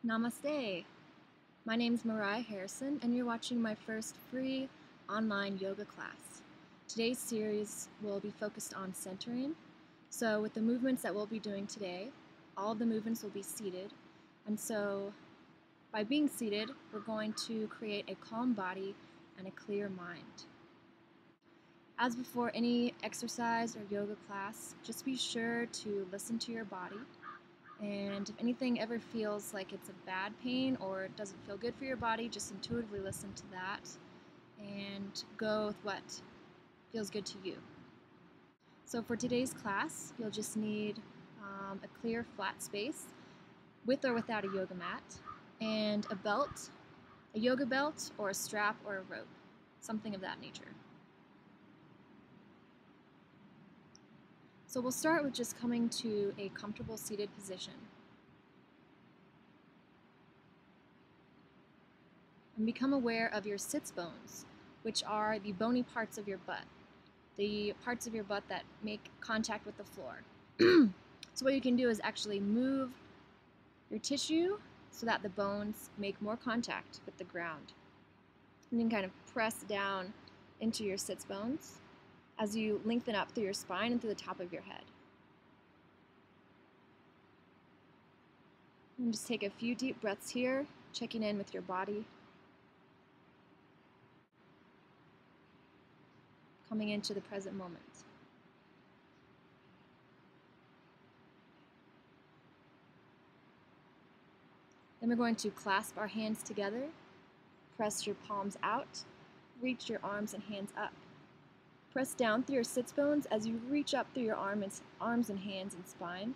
Namaste. My name is Myria Harrison, and you're watching my first free online yoga class. Today's series will be focused on centering. So with the movements that we'll be doing today, all of the movements will be seated. And so by being seated, we're going to create a calm body and a clear mind. As before any exercise or yoga class, just be sure to listen to your body. And if anything ever feels like it's a bad pain or it doesn't feel good for your body, just intuitively listen to that and go with what feels good to you. So for today's class, you'll just need a clear flat space with or without a yoga mat and a belt, a yoga belt or a strap or a rope, something of that nature. So we'll start with just coming to a comfortable seated position. And become aware of your sits bones, which are the bony parts of your butt, the parts of your butt that make contact with the floor. So what you can do is actually move your tissue so that the bones make more contact with the ground. And then kind of press down into your sits bones as you lengthen up through your spine and through the top of your head. And just take a few deep breaths here, checking in with your body. Coming into the present moment. Then we're going to clasp our hands together, press your palms out, reach your arms and hands up. Press down through your sits bones as you reach up through your arms and hands and spine,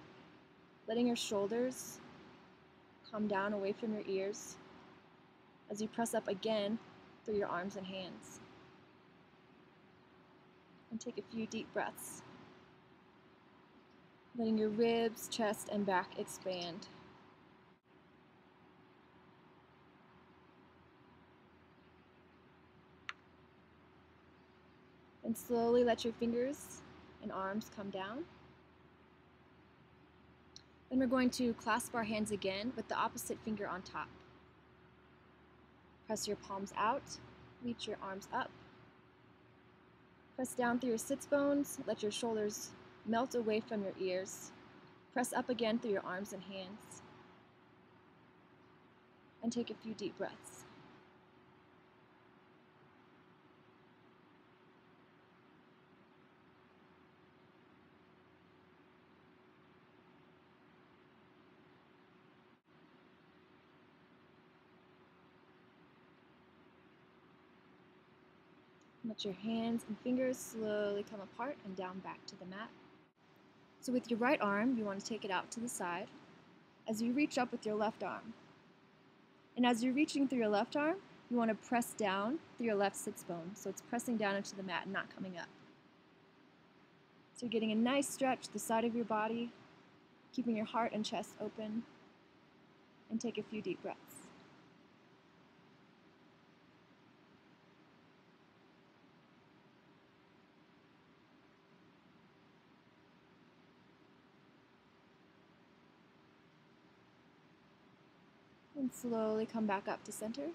letting your shoulders come down away from your ears as you press up again through your arms and hands. And take a few deep breaths, letting your ribs, chest, and back expand. And slowly let your fingers and arms come down. Then we're going to clasp our hands again with the opposite finger on top. Press your palms out, reach your arms up. Press down through your sits bones, let your shoulders melt away from your ears. Press up again through your arms and hands. And take a few deep breaths. Let your hands and fingers slowly come apart and down back to the mat. So with your right arm, you want to take it out to the side as you reach up with your left arm. And as you're reaching through your left arm, you want to press down through your left sits bone. So it's pressing down into the mat and not coming up. So you're getting a nice stretch to the side of your body, keeping your heart and chest open, and take a few deep breaths. And slowly come back up to center.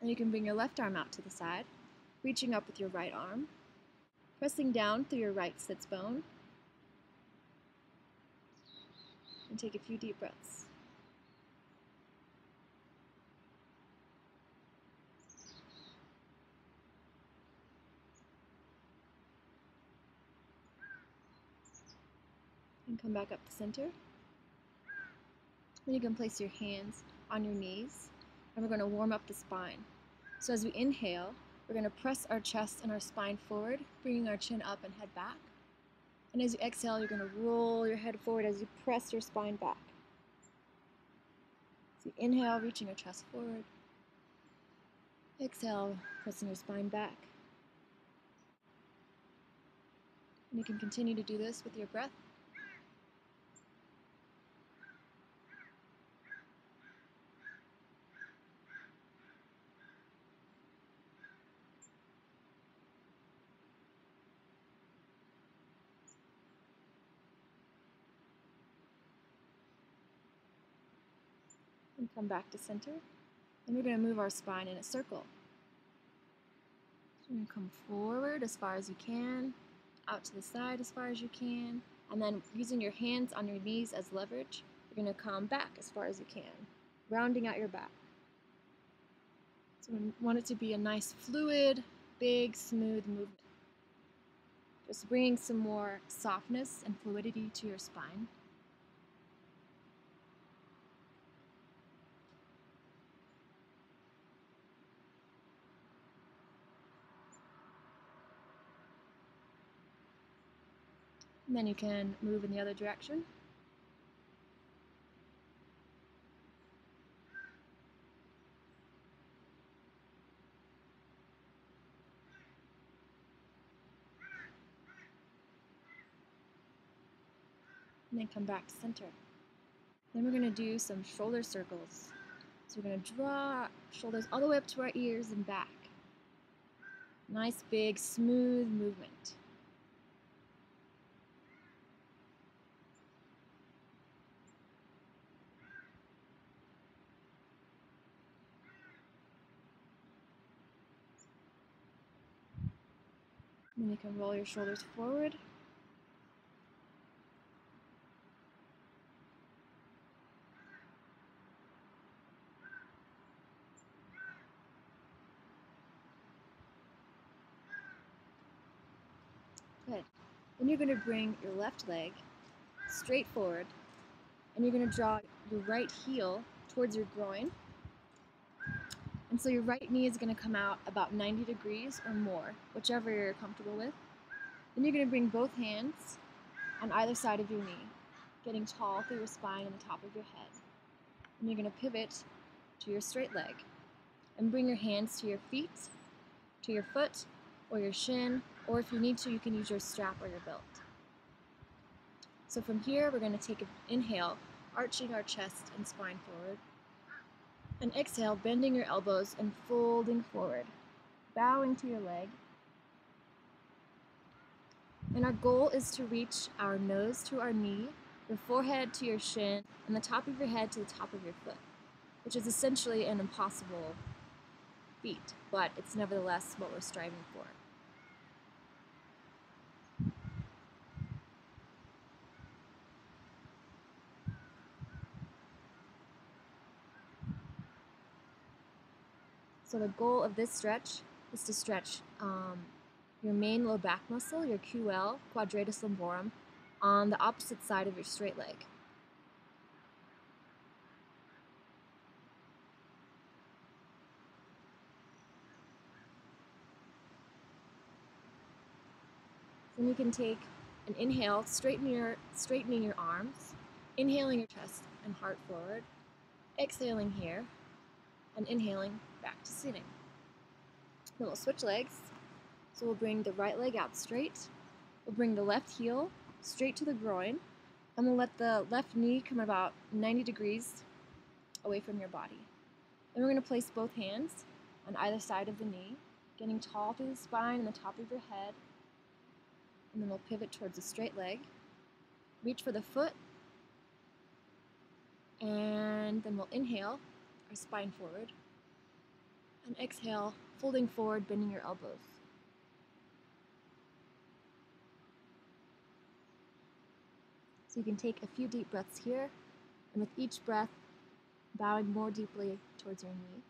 And you can bring your left arm out to the side, reaching up with your right arm, pressing down through your right sits bone, and take a few deep breaths. And come back up to center. Then you can place your hands on your knees, and we're going to warm up the spine. So as we inhale, we're going to press our chest and our spine forward, bringing our chin up and head back. And as you exhale, you're going to roll your head forward as you press your spine back. So you inhale, reaching your chest forward. Exhale, pressing your spine back. And you can continue to do this with your breath. And come back to center. And we're going to move our spine in a circle. So you're going to come forward as far as you can, out to the side as far as you can, and then using your hands on your knees as leverage, you're going to come back as far as you can, rounding out your back. So we want it to be a nice fluid, big, smooth movement. Just bringing some more softness and fluidity to your spine. And then you can move in the other direction. And then come back to center. Then we're going to do some shoulder circles. So we're going to draw shoulders all the way up to our ears and back. Nice, big, smooth movement. And then you can roll your shoulders forward. Good. Then you're going to bring your left leg straight forward, and you're going to draw your right heel towards your groin. And so your right knee is going to come out about 90 degrees or more, whichever you're comfortable with. Then you're going to bring both hands on either side of your knee, getting tall through your spine and the top of your head. And you're going to pivot to your straight leg and bring your hands to your feet, to your foot, or your shin, or if you need to, you can use your strap or your belt. So from here, we're going to take an inhale, arching our chest and spine forward, and exhale, bending your elbows and folding forward, bowing to your leg. And our goal is to reach our nose to our knee, your forehead to your shin, and the top of your head to the top of your foot, which is essentially an impossible feat, but it's nevertheless what we're striving for. So the goal of this stretch is to stretch your main low back muscle, your QL, quadratus lumborum, on the opposite side of your straight leg. Then you can take an inhale, straightening your arms, inhaling your chest and heart forward, exhaling here, and inhaling back to sitting. Then we'll switch legs. So we'll bring the right leg out straight. We'll bring the left heel straight to the groin, and we'll let the left knee come about 90 degrees away from your body. Then we're going to place both hands on either side of the knee, getting tall through the spine and the top of your head. And then we'll pivot towards a straight leg. Reach for the foot, and then we'll inhale our spine forward, and exhale, folding forward, bending your elbows. So you can take a few deep breaths here, and with each breath, bowing more deeply towards your knee.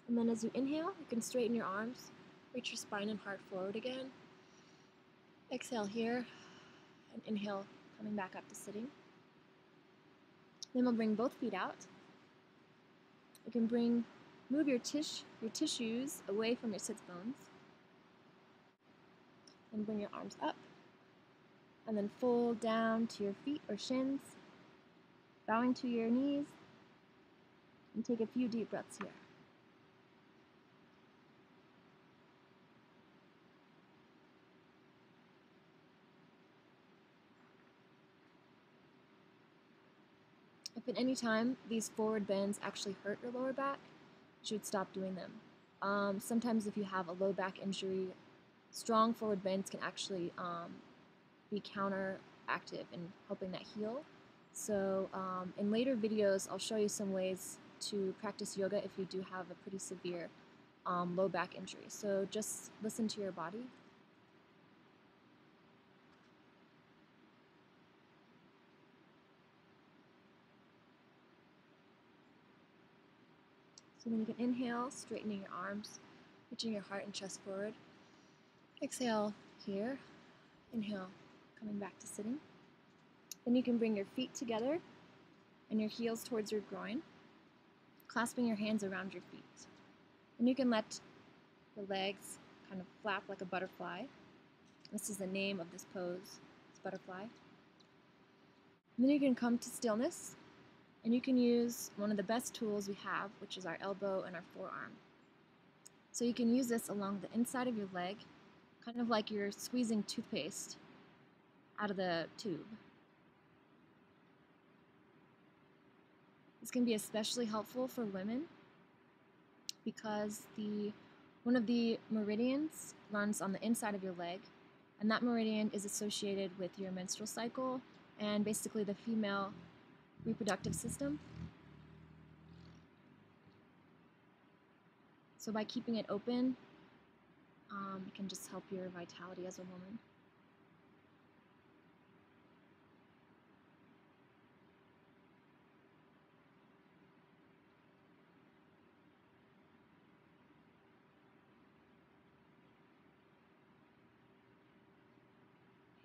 And then as you inhale, you can straighten your arms, reach your spine and heart forward again. Exhale here, and inhale, coming back up to sitting. Then we'll bring both feet out. You can move your tissues away from your sits bones. And bring your arms up. And then fold down to your feet or shins, bowing to your knees. And take a few deep breaths here. If at any time these forward bends actually hurt your lower back, you should stop doing them. Sometimes if you have a low back injury, strong forward bends can actually be counteractive in helping that heal. So in later videos, I'll show you some ways to practice yoga if you do have a pretty severe low back injury. So just listen to your body. So then you can inhale, straightening your arms, reaching your heart and chest forward. Exhale here. Inhale, coming back to sitting. Then you can bring your feet together and your heels towards your groin, clasping your hands around your feet. And you can let the legs kind of flap like a butterfly. This is the name of this pose, it's butterfly. And then you can come to stillness, and you can use one of the best tools we have, which is our elbow and our forearm. So you can use this along the inside of your leg, kind of like you're squeezing toothpaste out of the tube. This can be especially helpful for women because one of the meridians runs on the inside of your leg, and that meridian is associated with your menstrual cycle and basically the female reproductive system. So by keeping it open, it can just help your vitality as a woman.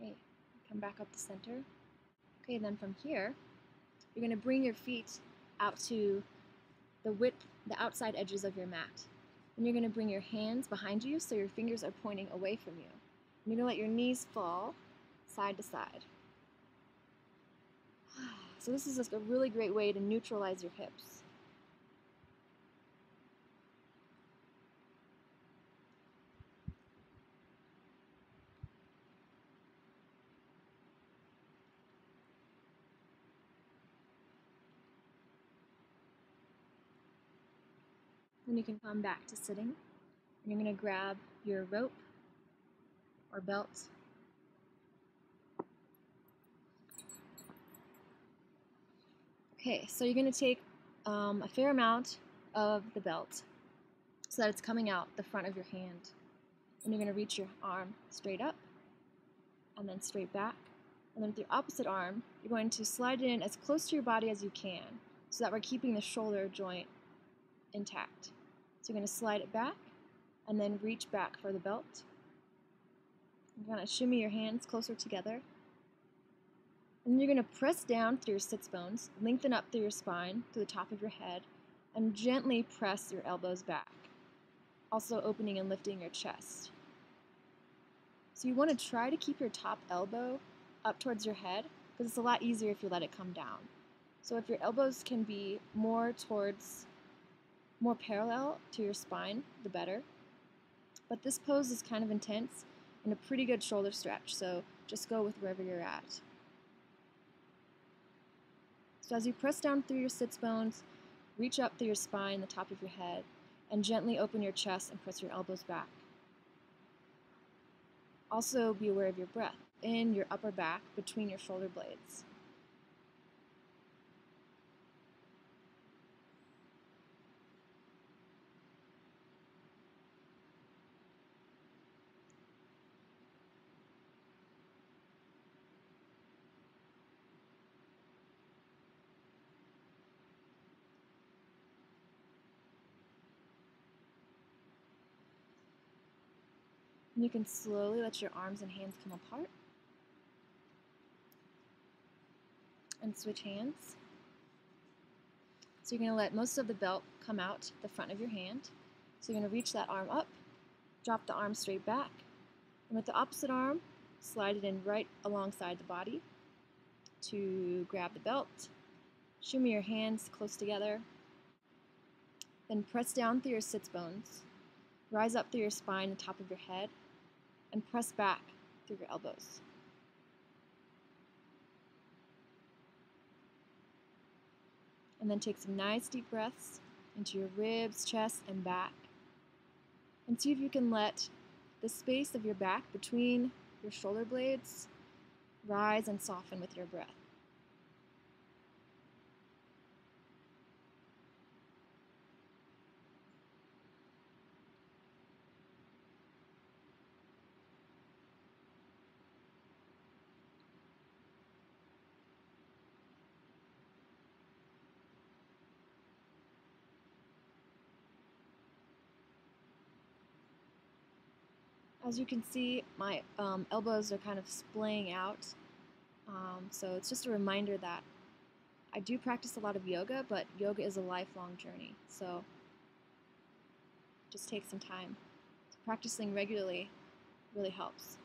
Okay, come back up to center. Okay, then from here, you're going to bring your feet out to the outside edges of your mat. And you're going to bring your hands behind you so your fingers are pointing away from you. And you're going to let your knees fall side to side. So this is just a really great way to neutralize your hips. Then you can come back to sitting, and you're going to grab your rope or belt. Okay, so you're going to take a fair amount of the belt so that it's coming out the front of your hand. And you're going to reach your arm straight up and then straight back. And then with your opposite arm, you're going to slide it in as close to your body as you can so that we're keeping the shoulder joint intact. So you're going to slide it back and then reach back for the belt. You're going to shimmy your hands closer together. And you're going to press down through your sits bones, lengthen up through your spine to the top of your head, and gently press your elbows back, also opening and lifting your chest. So you want to try to keep your top elbow up towards your head because it's a lot easier if you let it come down. So if your elbows can be more parallel to your spine, the better. But this pose is kind of intense and a pretty good shoulder stretch, so just go with wherever you're at. So as you press down through your sits bones, reach up through your spine, the top of your head, and gently open your chest and press your elbows back. Also be aware of your breath in your upper back between your shoulder blades. And you can slowly let your arms and hands come apart and switch hands. So you're going to let most of the belt come out the front of your hand. So you're going to reach that arm up, drop the arm straight back, and with the opposite arm, slide it in right alongside the body to grab the belt. Shimmy your hands close together. Then press down through your sits bones. Rise up through your spine, the top of your head, and press back through your elbows. And then take some nice deep breaths into your ribs, chest, and back. And see if you can let the space of your back between your shoulder blades rise and soften with your breath. As you can see, my elbows are kind of splaying out. So it's just a reminder that I do practice a lot of yoga, but yoga is a lifelong journey. So just take some time. Practicing regularly really helps.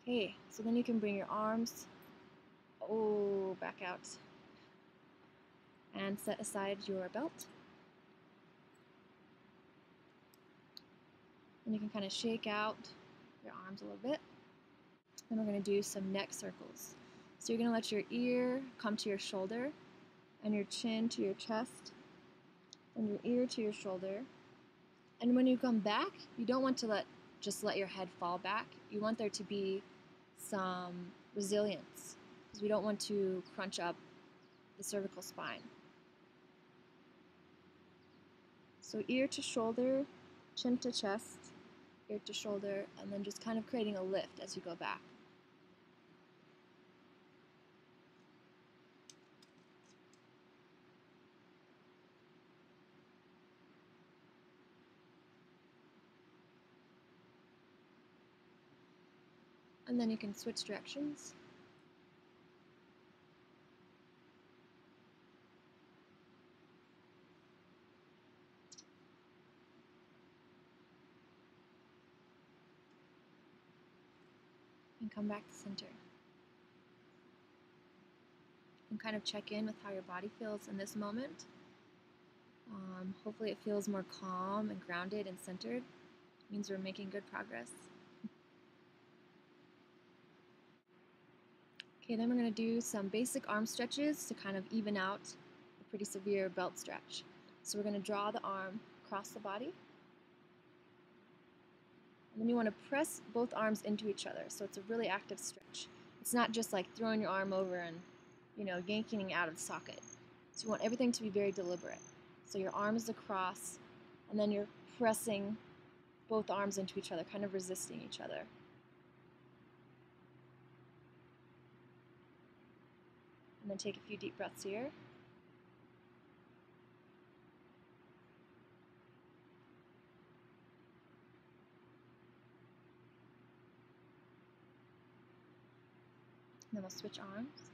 Okay, so then you can bring your arms back out and set aside your belt. And you can kind of shake out your arms a little bit. Then we're going to do some neck circles. So you're going to let your ear come to your shoulder and your chin to your chest and your ear to your shoulder. And when you come back, you don't want to just let your head fall back. You want there to be some resilience because we don't want to crunch up the cervical spine. So ear to shoulder, chin to chest, ear to shoulder, and then just kind of creating a lift as you go back. And then you can switch directions. And come back to center. And kind of check in with how your body feels in this moment. Hopefully it feels more calm and grounded and centered. It means we're making good progress. Okay, then we're going to do some basic arm stretches to kind of even out a pretty severe belt stretch. So we're going to draw the arm across the body. And then you want to press both arms into each other, so it's a really active stretch. It's not just like throwing your arm over and, yanking it out of the socket. So you want everything to be very deliberate. So your arm is across, and then you're pressing both arms into each other, kind of resisting each other. And then take a few deep breaths here. And then we'll switch arms.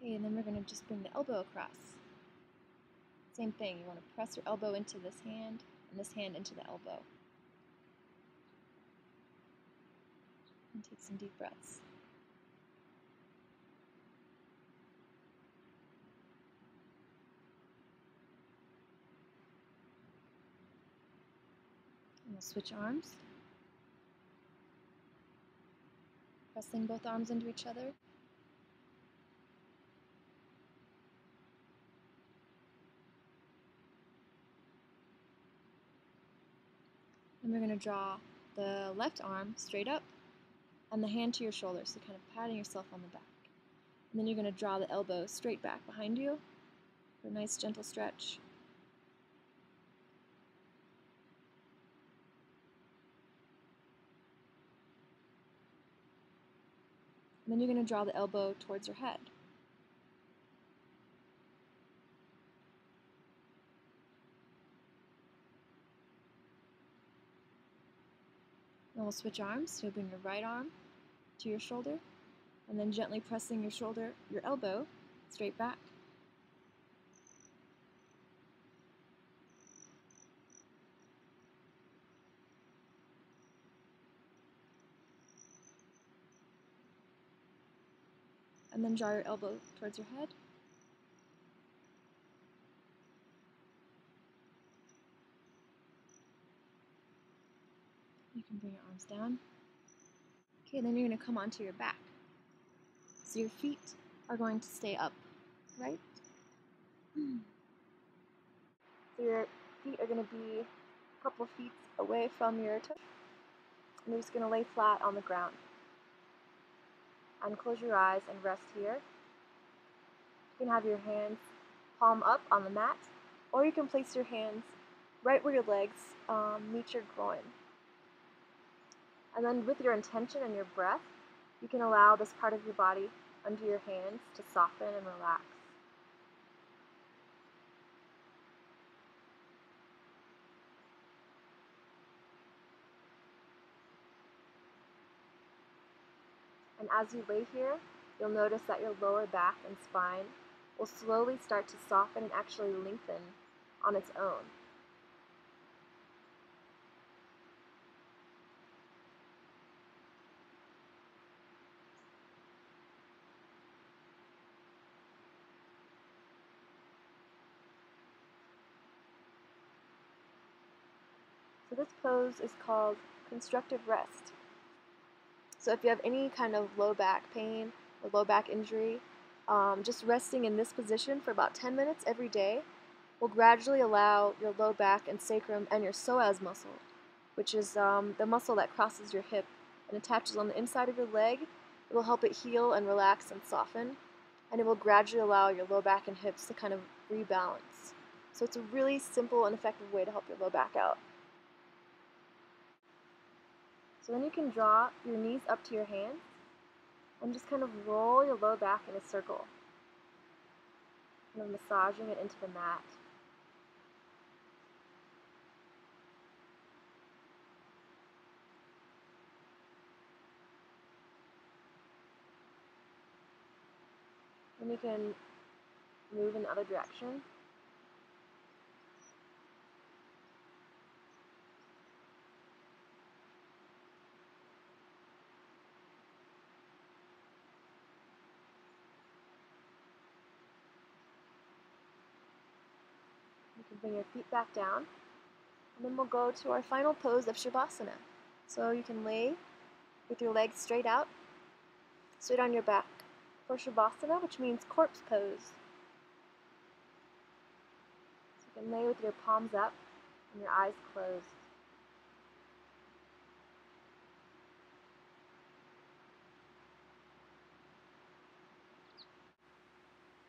Okay, and then we're going to just bring the elbow across. Same thing, you want to press your elbow into this hand and this hand into the elbow. And take some deep breaths. And we'll switch arms. Pressing both arms into each other. And we're going to draw the left arm straight up and the hand to your shoulder, so kind of patting yourself on the back. And then you're going to draw the elbow straight back behind you for a nice gentle stretch. And then you're going to draw the elbow towards your head. And we'll switch arms. So you'll bring your right arm to your shoulder, and then gently pressing your elbow straight back. And then draw your elbow towards your head. You can bring your arms down. Okay, then you're going to come onto your back. So your feet are going to stay up, right? So your feet are going to be a couple feet away from your toes. And you're just going to lay flat on the ground. And close your eyes and rest here. You can have your hands palm up on the mat, or you can place your hands right where your legs meet your groin. And then with your intention and your breath, you can allow this part of your body under your hands to soften and relax. And as you lay here, you'll notice that your lower back and spine will slowly start to soften and actually lengthen on its own. So this pose is called constructive rest. So if you have any kind of low back pain or low back injury, just resting in this position for about 10 minutes every day will gradually allow your low back and sacrum and your psoas muscle, which is the muscle that crosses your hip and attaches on the inside of your leg. It will help it heal and relax and soften, and it will gradually allow your low back and hips to kind of rebalance. So it's a really simple and effective way to help your low back out. So then you can draw your knees up to your hands and just kind of roll your low back in a circle, kind of massaging it into the mat. Then you can move in the other direction. You can bring your feet back down, and then we'll go to our final pose of Shavasana. So you can lay with your legs straight out, straight on your back for Shavasana, which means corpse pose. So you can lay with your palms up and your eyes closed.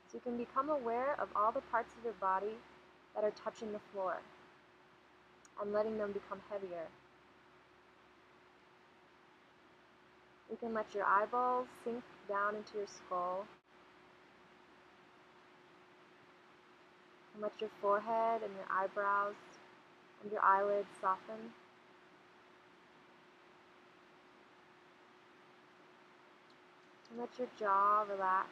So you can become aware of all the parts of your body that are touching the floor and letting them become heavier. You can let your eyeballs sink down into your skull, and let your forehead and your eyebrows and your eyelids soften. And let your jaw relax.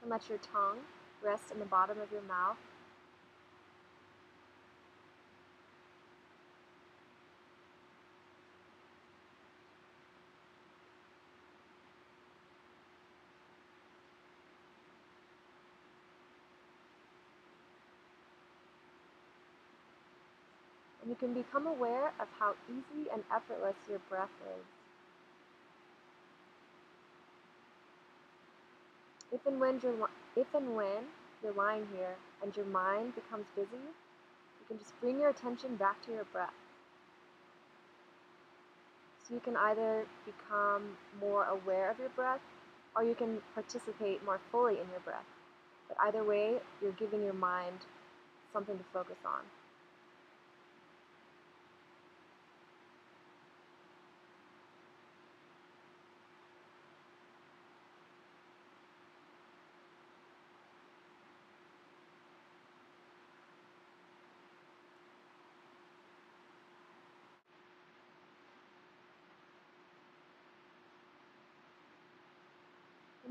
And let your tongue rest in the bottom of your mouth. And you can become aware of how easy and effortless your breath is. If and when you're lying here and your mind becomes busy, you can just bring your attention back to your breath. So you can either become more aware of your breath, or you can participate more fully in your breath. But either way, you're giving your mind something to focus on.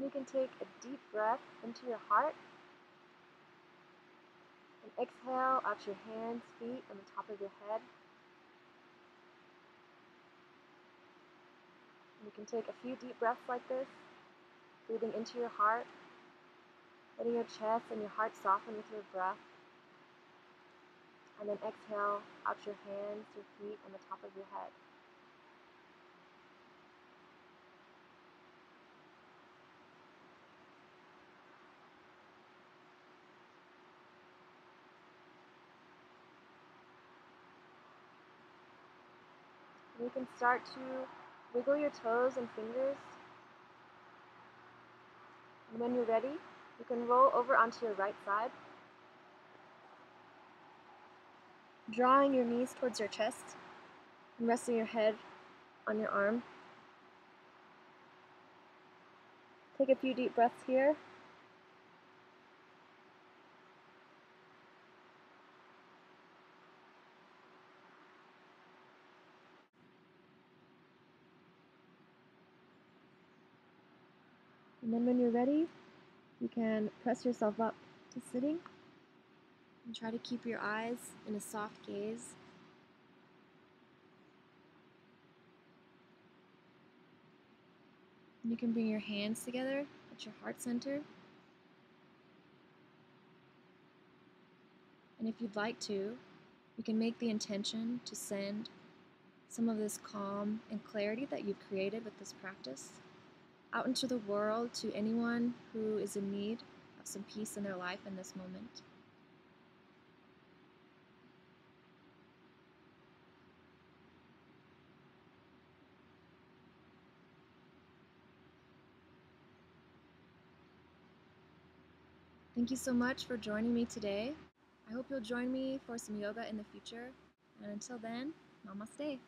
You can take a deep breath into your heart and exhale out your hands, feet, and the top of your head. And you can take a few deep breaths like this, breathing into your heart, letting your chest and your heart soften with your breath. And then exhale out your hands, your feet, and the top of your head. And you can start to wiggle your toes and fingers. And when you're ready, you can roll over onto your right side, drawing your knees towards your chest and resting your head on your arm. Take a few deep breaths here. And then when you're ready, you can press yourself up to sitting and try to keep your eyes in a soft gaze. And you can bring your hands together at your heart center. And if you'd like to, you can make the intention to send some of this calm and clarity that you've created with this practice out into the world to anyone who is in need of some peace in their life in this moment. Thank you so much for joining me today. I hope you'll join me for some yoga in the future. And until then, namaste.